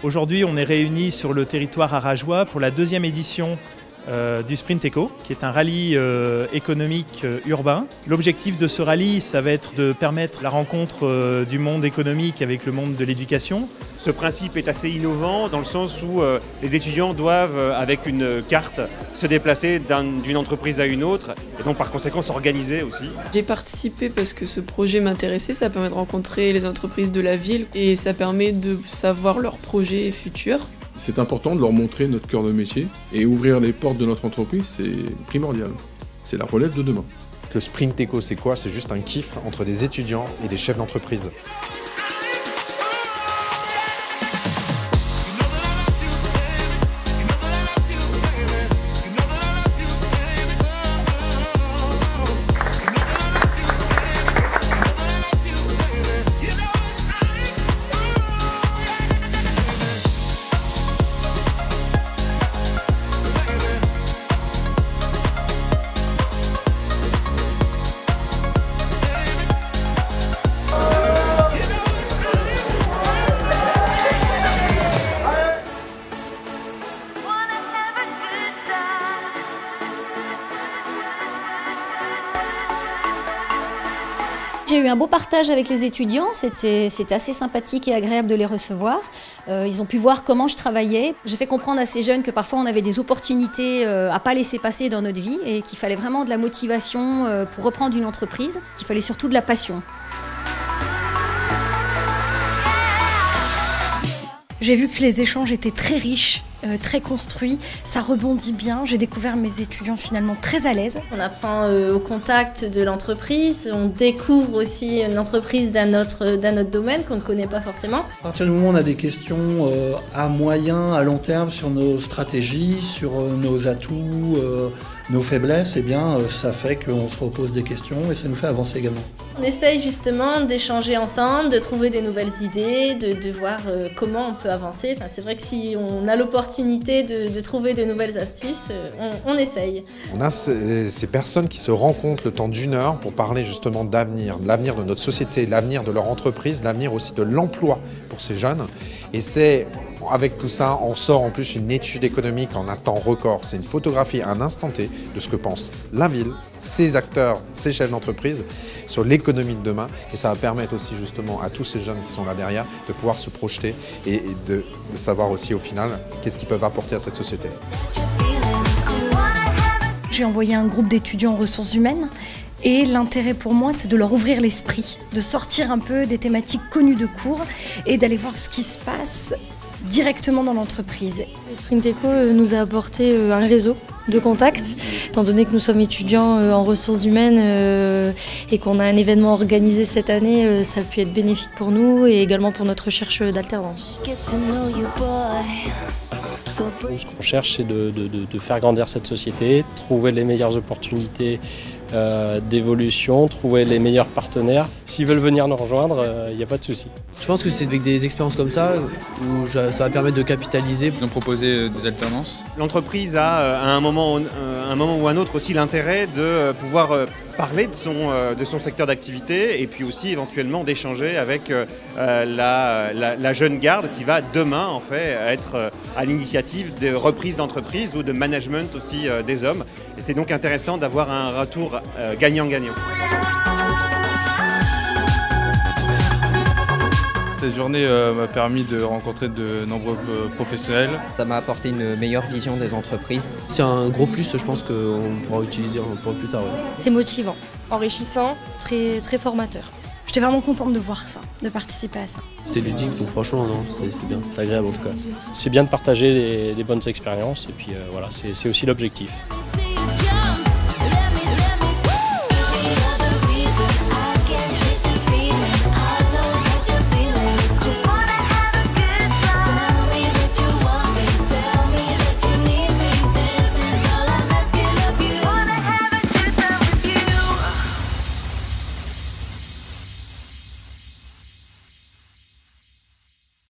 Aujourd'hui, on est réunis sur le territoire arageois pour la deuxième édition du Sprint Eco, qui est un rallye économique urbain. L'objectif de ce rallye, ça va être de permettre la rencontre du monde économique avec le monde de l'éducation. Ce principe est assez innovant dans le sens où les étudiants doivent, avec une carte, se déplacer d'une entreprise à une autre et donc par conséquent s'organiser aussi. J'ai participé parce que ce projet m'intéressait, ça permet de rencontrer les entreprises de la ville et ça permet de savoir leurs projets futurs. C'est important de leur montrer notre cœur de métier et ouvrir les portes de notre entreprise, c'est primordial. C'est la relève de demain. Le Sprint Eco, c'est quoi? C'est juste un kiff entre des étudiants et des chefs d'entreprise. J'ai eu un beau partage avec les étudiants, c'était assez sympathique et agréable de les recevoir. Ils ont pu voir comment je travaillais. J'ai fait comprendre à ces jeunes que parfois on avait des opportunités à ne pas laisser passer dans notre vie et qu'il fallait vraiment de la motivation pour reprendre une entreprise, qu'il fallait surtout de la passion. J'ai vu que les échanges étaient très riches, très construits, ça rebondit bien. J'ai découvert mes étudiants finalement très à l'aise. On apprend au contact de l'entreprise, on découvre aussi une entreprise d'un autre domaine qu'on ne connaît pas forcément. À partir du moment où on a des questions à moyen, à long terme sur nos stratégies, sur nos atouts, nos faiblesses, eh bien, ça fait qu'on se repose des questions et ça nous fait avancer également. On essaye justement d'échanger ensemble, de trouver des nouvelles idées, de voir comment on peut avancer. Enfin, c'est vrai que si on a l'opportunité de trouver de nouvelles astuces, on essaye. On a ces personnes qui se rencontrent le temps d'1 heure pour parler justement d'avenir, de l'avenir de notre société, de l'avenir de leur entreprise, de l'avenir aussi de l'emploi pour ces jeunes. Et c'est avec tout ça, on sort en plus une étude économique en un temps record. C'est une photographie à un instant T de ce que pense la ville, ses acteurs, ses chefs d'entreprise sur l'économie de demain. Et ça va permettre aussi justement à tous ces jeunes qui sont là derrière de pouvoir se projeter et de savoir aussi au final qu'est-ce qu'ils peuvent apporter à cette société. J'ai envoyé un groupe d'étudiants en ressources humaines. Et l'intérêt pour moi, c'est de leur ouvrir l'esprit, de sortir un peu des thématiques connues de cours et d'aller voir ce qui se passe directement dans l'entreprise. Le Sprint Eco nous a apporté un réseau de contacts, étant donné que nous sommes étudiants en ressources humaines et qu'on a un événement organisé cette année, ça a pu être bénéfique pour nous et également pour notre recherche d'alternance. Ce qu'on cherche, c'est de faire grandir cette société, trouver les meilleures opportunités d'évolution, trouver les meilleurs partenaires. S'ils veulent venir nous rejoindre, il n'y a pas de souci. Je pense que c'est avec des expériences comme ça où ça va permettre de capitaliser. Ils ont proposé des alternances. L'entreprise a à un moment ou un autre aussi l'intérêt de pouvoir parler de son secteur d'activité et puis aussi éventuellement d'échanger avec la jeune garde qui va demain en fait être à l'initiative de reprise d'entreprise ou de management aussi des hommes. Et c'est donc intéressant d'avoir un retour gagnant-gagnant. Cette journée m'a permis de rencontrer de nombreux professionnels. Ça m'a apporté une meilleure vision des entreprises. C'est un gros plus, je pense qu'on pourra utiliser pour plus tard. Ouais. C'est motivant, enrichissant, très formateur. J'étais vraiment contente de voir ça, de participer à ça. C'était ludique, donc franchement, c'est bien, c'est agréable en tout cas. C'est bien de partager des bonnes expériences et puis voilà, c'est aussi l'objectif.